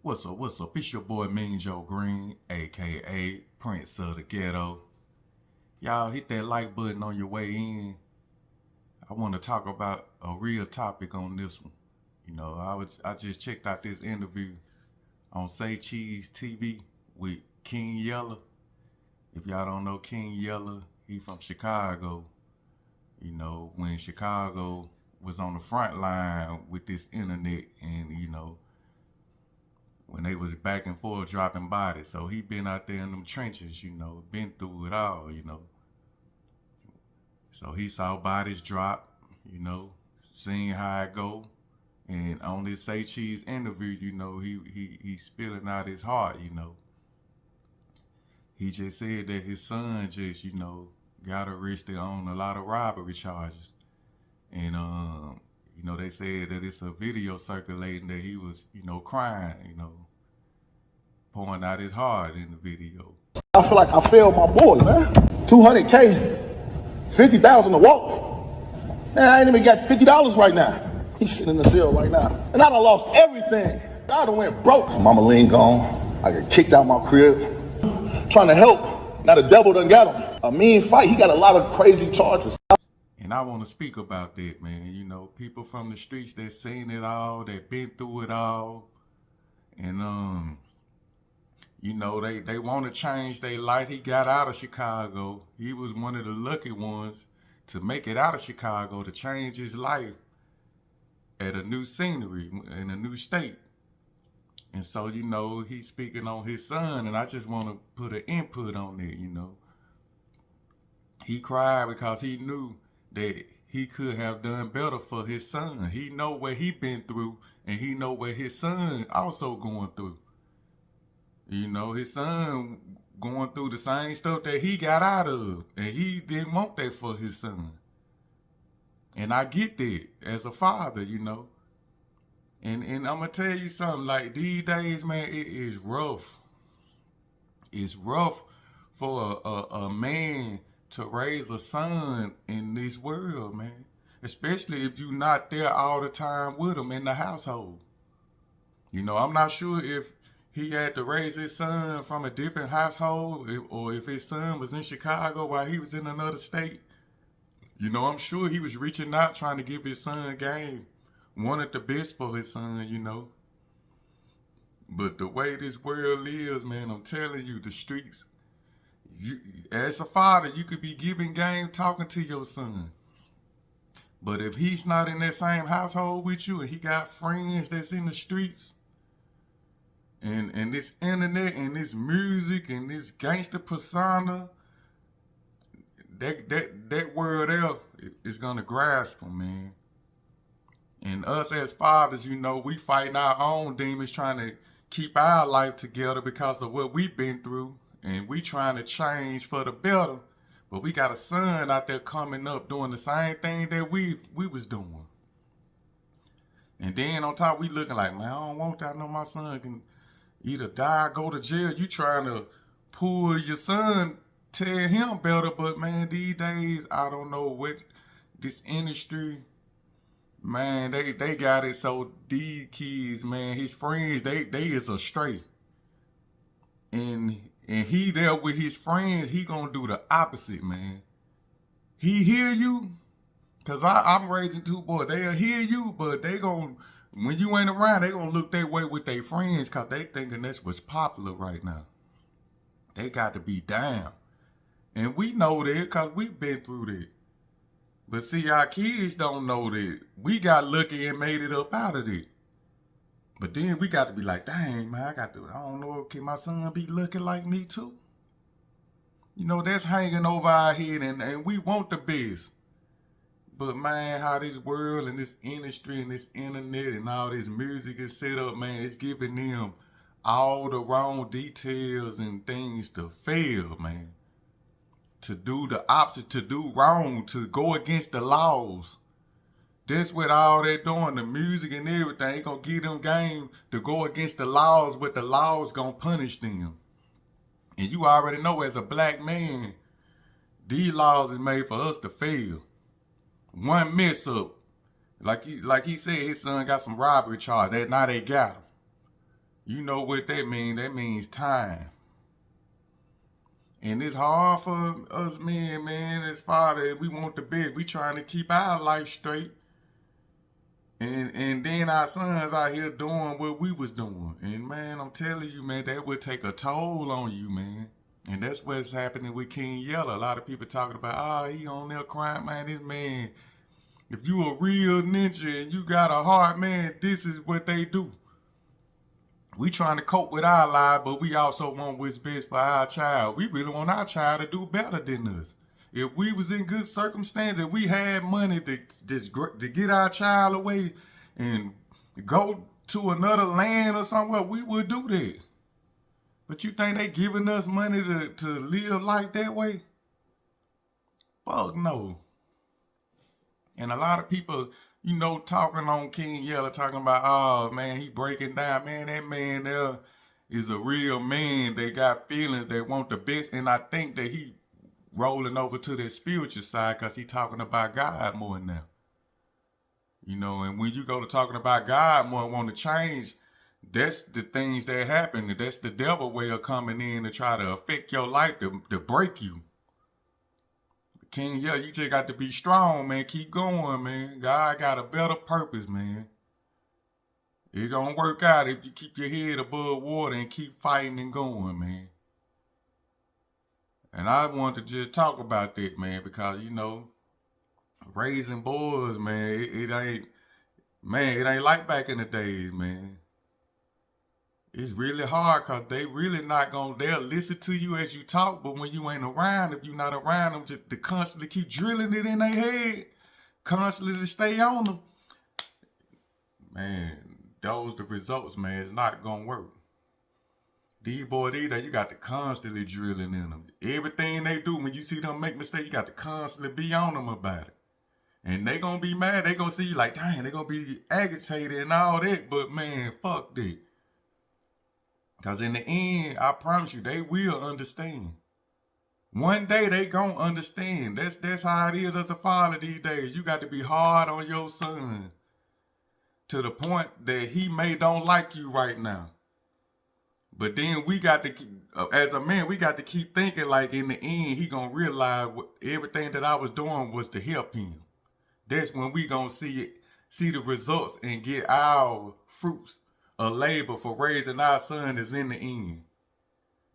What's up? What's up? It's your boy Mean Joe Green, aka Prince of the Ghetto. Y'all hit that like button on your way in. I want to talk about a real topic on this one. I just checked out this interview on Say Cheese TV with King Yella. If y'all don't know King Yella, he from Chicago. When Chicago was on the front line with this internet and when they was back and forth dropping bodies. So he been out there in them trenches, been through it all. So he saw bodies drop, seen how it go. And on this Say Cheese interview, he spilling out his heart, He just said that his son just, got arrested on a lot of robbery charges. And they said that it's a video circulating that he was, crying, pouring out his heart in the video. I feel like I failed my boy, man. 200K, 50,000 a walk. Man, I ain't even got $50 right now. He's sitting in the cell right now. And I done lost everything. I done went broke. Mama Lean gone. I got kicked out my crib. Trying to help. Now the devil done got him. A mean fight. He got a lot of crazy charges. And I want to speak about that, man. People from the streets that seen it all, that been through it all. And, they want to change their life. He got out of Chicago. He was one of the lucky ones to make it out of Chicago, to change his life at a new scenery, in a new state. And so, he's speaking on his son, and I just want to put an input on it, He cried because he knew that he could have done better for his son. He know what he been through, and he know what his son also going through. His son going through the same stuff that he got out of, and he didn't want that for his son. And I get that as a father, And I'm going to tell you something, like these days, man, it is rough. It's rough for a man to raise a son in this world, man. Especially if you're not there all the time with him in the household. I'm not sure if he had to raise his son from a different household or if his son was in Chicago while he was in another state. I'm sure he was reaching out trying to give his son game. Wanted the best for his son, But the way this world lives, man, I'm telling you, the streets, as a father, you could be giving game talking to your son. But if he's not in that same household with you and he got friends that's in the streets and this internet and this music and this gangster persona, that word there is going to grasp him, man. And us as fathers, we fighting our own demons trying to keep our life together because of what we've been through. And we trying to change for the better. But we got a son out there coming up doing the same thing that we was doing. And then on top, we looking like, man, I don't want that. I know my son can either die or go to jail. You trying to pull your son, tell him better. But, man, these days, I don't know what this industry... Man, they got it so these kids, man, his friends, they is astray. And he there with his friends, he gonna do the opposite, man. He hear you, cause I'm raising two boys. They'll hear you, but they gonna, when you ain't around, they gonna look that way with their friends, cause they thinking that's what's popular right now. They got to be down. And we know that, cause we've been through that. But see, our kids don't know that we got lucky and made it up out of it. But then we got to be like, dang, man, I don't know, can my son be lucky like me too? That's hanging over our head and we want the best. But man, how this world and this industry and this internet and all this music is set up, man, it's giving them all the wrong details and things to fail, man. To do the opposite, to do wrong, to go against the laws. That's what all they're doing, the music and everything, gonna give them game to go against the laws, but the laws gonna punish them. And you already know as a black man, these laws is made for us to fail. One mess up, like he said, his son got some robbery charge. Now they got him. You know what that means? That means time. And it's hard for us men, man, as father, we want the best. We trying to keep our life straight. And then our sons out here doing what we was doing. And man, I'm telling you, man, that would take a toll on you, man. And that's what's happening with King Yella. A lot of people talking about, he on there crying, man, this man. If you a real ninja and you got a heart, man, this is what they do. We trying to cope with our life, but we also want what's best for our child. We really want our child to do better than us. If we was in good circumstances, we had money to get our child away and go to another land or somewhere, we would do that. But you think they giving us money to live like that way? Fuck no. And a lot of people, talking on King Yella, talking about, oh man, he breaking down. Man, that man there is a real man. They got feelings. They want the best. And I think that he rolling over to the spiritual side because he talking about God more now. And when you go to talking about God more and want to change, that's the things that happen. That's the devil way of coming in to try to affect your life, to break you. King, you just got to be strong, man. Keep going, man. God got a better purpose, man. It gonna work out if you keep your head above water and keep fighting and going, man. And I wanted to just talk about that, man, because, raising boys, man, it ain't like back in the days, man. It's really hard because they really they'll listen to you as you talk, but when you ain't around, if you're not around them, just to constantly keep drilling it in their head, constantly to stay on them, man, those the results, man. It's not gonna work. These boys, you got to constantly drilling in them. Everything they do, when you see them make mistakes, you got to constantly be on them about it. And they gonna be mad. They gonna see you like, dang, they gonna be agitated and all that. But man, fuck that. Because in the end, I promise you, they will understand. One day they gonna understand. That's how it is as a father these days. You got to be hard on your son to the point that he don't like you right now. But then we got to, as a man, we got to keep thinking like in the end, he gonna realize everything that I was doing was to help him. That's when we gonna see the results and get our fruits of labor for raising our son is in the end.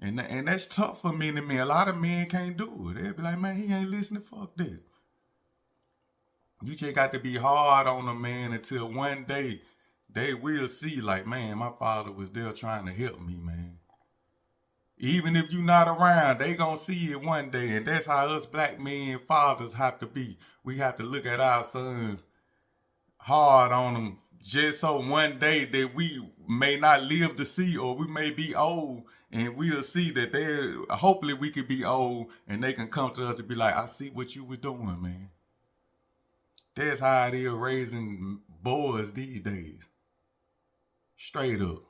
And that's tough for many men. A lot of men can't do it. They'll be like, man, he ain't listening. Fuck that. You just got to be hard on them, man, until one day they will see, like, man, my father was there trying to help me, man. Even if you're not around, they gonna see it one day. And that's how us black men fathers have to be. We have to look at our sons hard on them, just so one day that we may not live to see, or we may be old and we'll see that hopefully we could be old and they can come to us and be like, I see what you was doing, man. That's how it is raising boys these days. Straight up.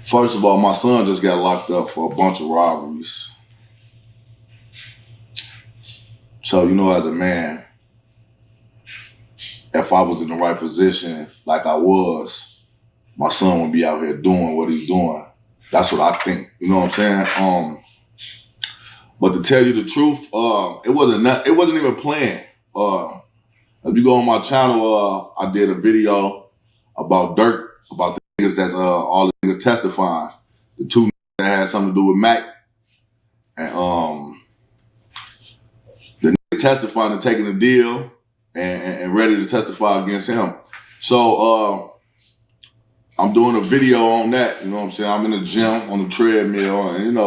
First of all, my son just got locked up for a bunch of robberies. So, as a man, if I was in the right position like I was, my son would be out here doing what he's doing. That's what I think. You know what I'm saying? But to tell you the truth, it wasn't even planned. If you go on my channel, I did a video about Dirk, about the niggas that's all the niggas testifying. The two niggas that had something to do with Mac. And the niggas testifying and taking the deal and ready to testify against him. So I'm doing a video on that. You know what I'm saying? I'm in the gym on the treadmill, and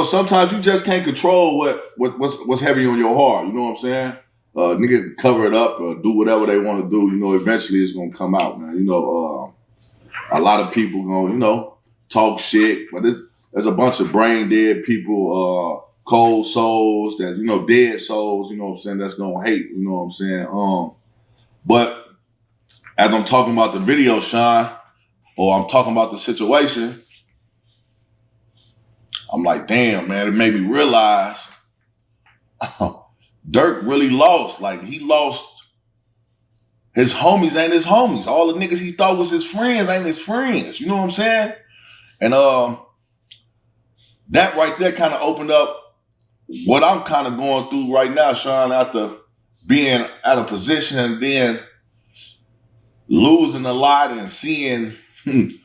sometimes you just can't control what's heavy on your heart. You know what I'm saying? Niggas cover it up or do whatever they want to do. Eventually it's gonna come out, man. A lot of people gonna, talk shit, but there's a bunch of brain dead people, cold souls that, dead souls, you know what I'm saying, that's gonna hate, you know what I'm saying? But as I'm talking about the video, Sean, or I'm talking about the situation, I'm like, damn, man, it made me realize Dirk really lost. Like, he lost His homies ain't his homies. All the niggas he thought was his friends ain't his friends. You know what I'm saying? And that right there kind of opened up what I'm kind of going through right now, Sean, after being at a position and then losing a lot and seeing the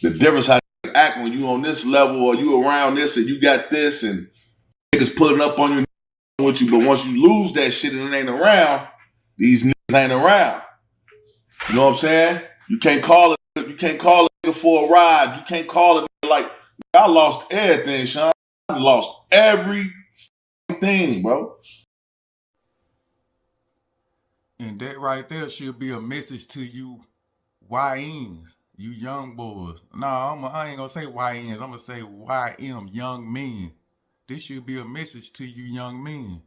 difference how you act when you on this level or you around this and you got this and niggas pulling up on you with you, but once you lose that shit and it ain't around, these niggas ain't around. You know what I'm saying? You can't call it for a ride. You can't call it like I lost everything, Sean. I lost everything, bro. And that right there should be a message to you YNs, you young boys. No, I ain't gonna say YNs. I'm gonna say YM, young men. This should be a message to you young men.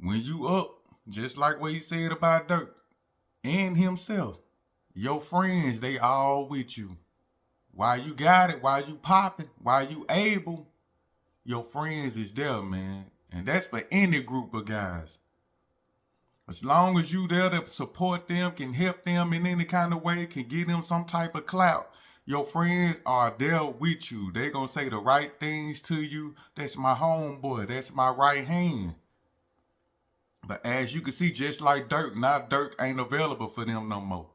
When you up, just like what he said about Dirk and himself, your friends, they all with you. While you got it, while you popping, while you able, your friends is there, man. And that's for any group of guys. As long as you there to support them, can help them in any kind of way, can give them some type of clout, your friends are there with you. They gonna say the right things to you. That's my homeboy. That's my right hand. But as you can see, just like Dirk, now Dirk ain't available for them no more.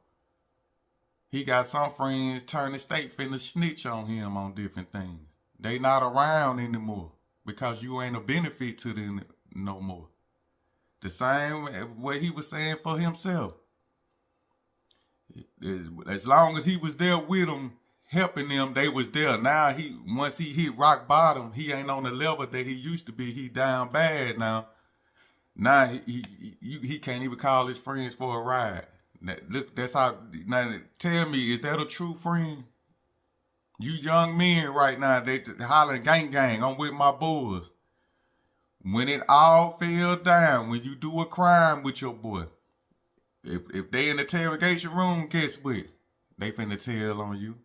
He got some friends turning state finna snitch on him on different things. They not around anymore because you ain't a benefit to them no more. The same what he was saying for himself. As long as he was there with them, helping them, they was there. Now once he hit rock bottom, he ain't on the level that he used to be. He down bad now. Now he can't even call his friends for a ride. Look, that's how. Now tell me, is that a true friend? You young men right now, they hollering gang gang. I'm with my boys. When it all fell down, when you do a crime with your boy, if they in the interrogation room, guess what? They finna tell on you.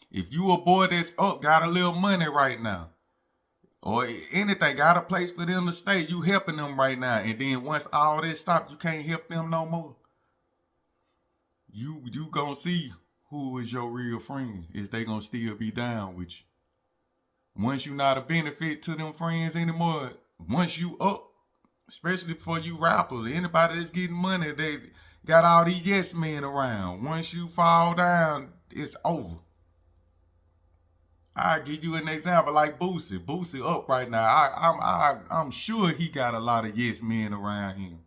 If you a boy that's up, got a little money right now, or anything, got a place for them to stay, you helping them right now. And then once all this stop, you can't help them no more. You gonna see who is your real friend. Is they gonna still be down with you? Once you not a benefit to them friends anymore, once you up, especially for you rappers, anybody that's getting money, they got all these yes men around. Once you fall down, it's over. I give you an example like Boosie. Boosie up right now. I'm sure he got a lot of yes men around him.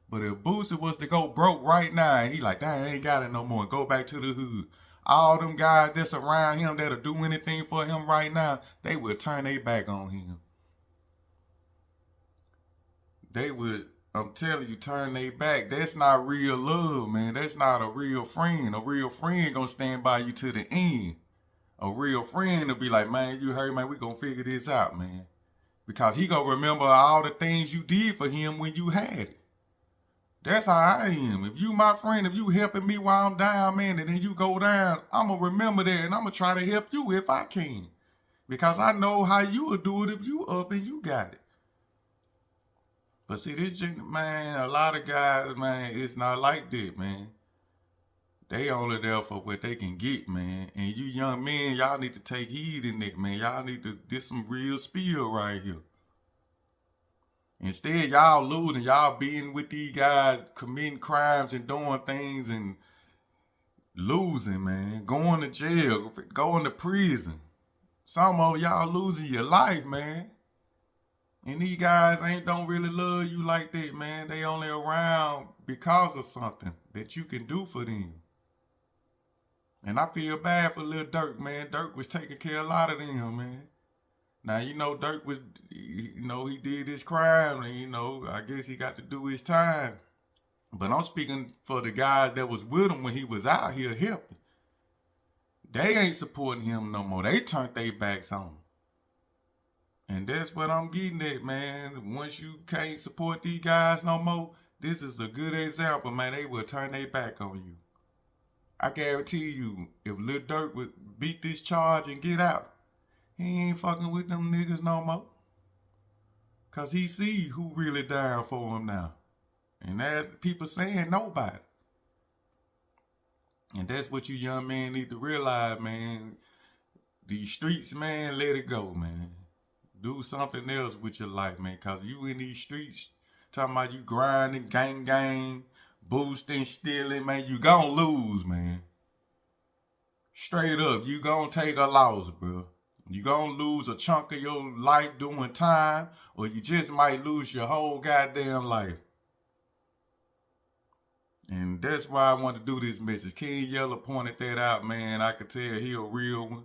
But if Boosie was to go broke right now, and he like, dang, I ain't got it no more. Go back to the hood. All them guys that's around him that'll do anything for him right now, they would turn their back on him. They would, I'm telling you, turn their back. That's not real love, man. That's not a real friend. A real friend gonna stand by you to the end. A real friend will be like, man, you heard, man, we gonna figure this out, man. Because he gonna remember all the things you did for him when you had it. That's how I am. If you my friend, if you helping me while I'm down, man, and then you go down, I'm going to remember that and I'm going to try to help you if I can. Because I know how you would do it if you up and you got it. But see, man, a lot of guys, man, it's not like that, man. They only there for what they can get, man. And you young men, y'all need to take heed in that, man. Y'all need to get some real spill right here. Instead, y'all losing, y'all being with these guys, committing crimes and doing things and losing, man. Going to jail, going to prison. Some of y'all losing your life, man. And these guys don't really love you like that, man. They only around because of something that you can do for them. And I feel bad for little Dirk, man. Dirk was taking care of a lot of them, man. Now, Dirk was, he did his crime and, I guess he got to do his time. But I'm speaking for the guys that was with him when he was out here helping. They ain't supporting him no more. They turned their backs on him. And that's what I'm getting at, man. Once you can't support these guys no more, this is a good example, man. They will turn their back on you. I guarantee you, if Lil Durk would beat this charge and get out, he ain't fucking with them niggas no more. Cause he see who really down for him now. And that's people saying nobody. And that's what you young men need to realize, man. These streets, man, let it go, man. Do something else with your life, man. Cause you in these streets, talking about you grinding, gang, boosting, stealing, man. You gon' lose, man. Straight up, you gon' take a loss, bro. You gon' lose a chunk of your life doing time, or you just might lose your whole goddamn life. And that's why I want to do this message. King Yella pointed that out, man. I could tell he a real one,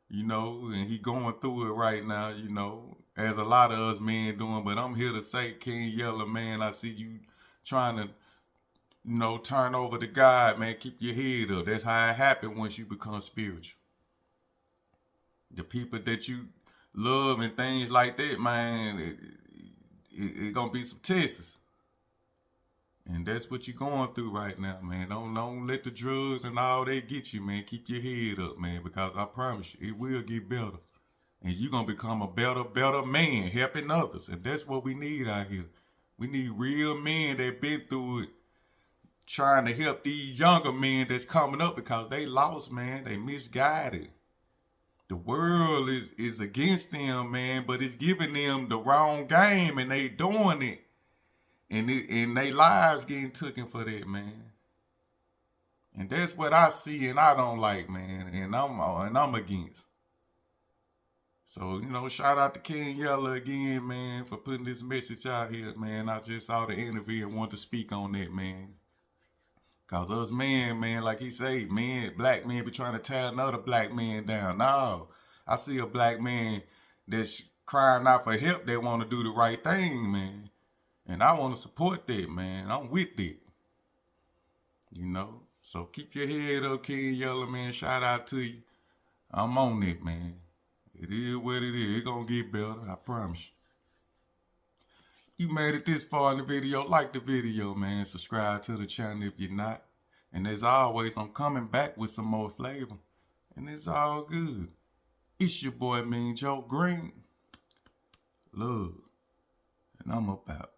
you know, and he going through it right now, you know, as a lot of us men doing. But I'm here to say, King Yella, man, I see you trying to, you know, turn over to God, man. Keep your head up. That's how it happens once you become spiritual. The people that you love and things like that, man, it gonna be some tests. And that's what you're going through right now, man. Don't let the drugs and all that get you, man. Keep your head up, man, because I promise you, it will get better. And you're going to become a better man, helping others. And that's what we need out here. We need real men that been through it, trying to help these younger men that's coming up because they lost, man. They misguided. The world is against them, man, but it's giving them the wrong game, and they doing it. And they lives getting taken for that, man. And that's what I see and I don't like, man. And I'm against. So, you know, shout out to King Yella again, man, for putting this message out here, man. I just saw the interview and want to speak on that, man. Cause us men, man, like he say, men, black men be trying to tear another black man down. No, I see a black man that's crying out for help. They want to do the right thing, man. And I want to support that, man. I'm with it. You know? So keep your head up, King Yella, man. Shout out to you. I'm on it, man. It is what it is. It's going to get better. I promise you. You made it this far in the video. Like the video, man. Subscribe to the channel if you're not. And as always, I'm coming back with some more flavor. And it's all good. It's your boy, Mean Joe Green. Love. And I'm about.